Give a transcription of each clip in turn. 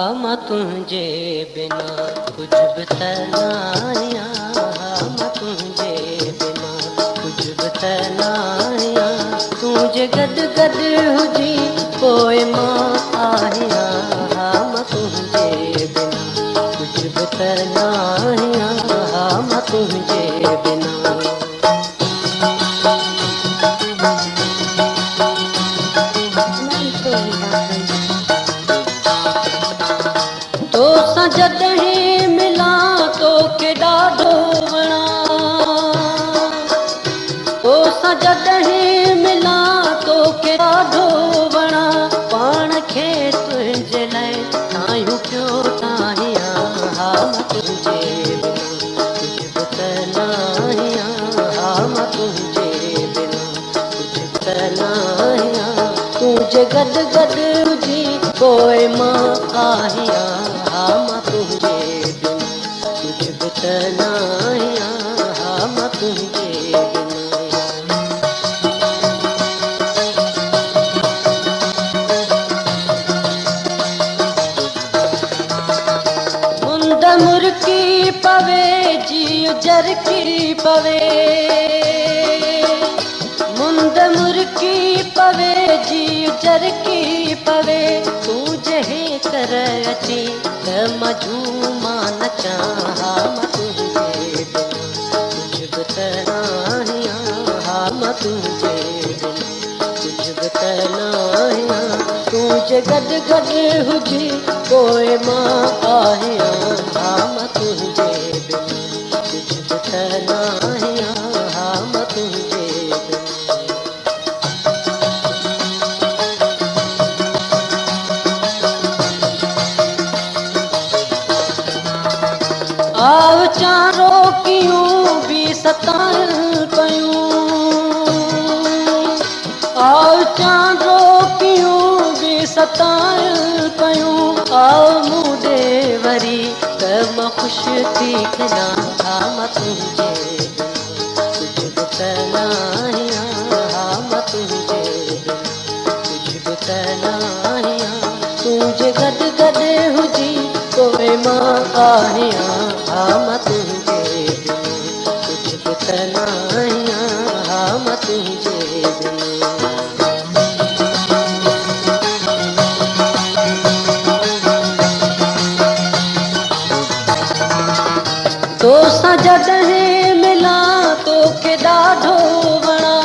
मां तुझे बिना कुछ भी तनाया, मां तुझे बिना कुछ भी तनाया। तुझे गद गद हुजी कोई मां आया, मां तुझे बिना कुछ भी तनाया, मां तुझे बिना। तो सां जॾहिं मिला तो के ॾाढो वणा, तो सां जॾहिं मिला तो के ॾाढो वणा। पाण खे तुंहिंजे लाइ ठाहियूं पियो ठाहियां, मां तुंहिंजे बिना कुझु बि त नाहियां, मां तुंहिंजे बिना कुझु बि त नाहियां। तुंहिंजे गॾु गॾु हुजी पोइ मां आहियां, मां तुंहिंजे बिना कुझु बि त नाहियां, मां तुंहिंजे बिना। मुंद मुरकी पवे जीउ जरकी पवे, मुंद मुरकी पवे जीउ जरकी पवे। तूं जहे कर अची त मां झूमां नचां, मां तुंहिंजे बिना कुझु बि त नाहियां, मां तुंहिंजे बिना कुझु बि त नाहियां। तुंहिंजे गॾु गॾु हुजी पोइ मां आहियां, मां तुंहिंजे बिना कुझु बि त नाहियां, मां तुंहिंजे बिना। आव चारो कियूं बि सताइल पयूं, आव चारो कियूं बि सताइल पयूं। आव मूं ॾे वरी त मां ख़ुशि थी खिलां, मां तुंहिंजे बिना कुझु बि त नाहियां, मां तुंहिंजे बिना कुझु बि त नाहियां। तुंहिंजे गॾु गॾु हुजी पोइ मां आहियां, मां तुंहिंजे बिना कुझु बि त नाहियां, मां तुंहिंजे बिना। तो सां जॾहिं मिला तो के ॾाढो वणा,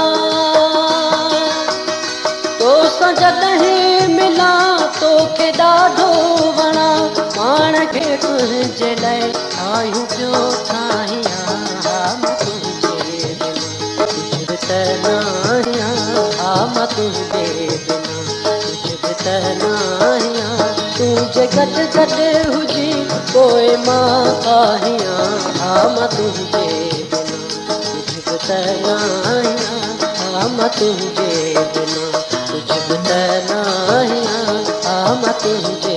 तो सां जॾहिं मिला तो के ॾाढो वणा। पाण खे तुंहिंजे लाइ ठाहियूं पियो ठाहियां, मां तुंहिंजे बिना कुझु बि त नाहियां, मां तुंहिंजे बिना कुझु बि त नाहियां। तुंहिंजे गॾु गॾु हुजी पोइ मां आहियां, मां तुंहिंजे बिना कुझु बि त नाहियां, मां तुंहिंजे बिना कुझु बि त नाहियां, मां तुंहिंजे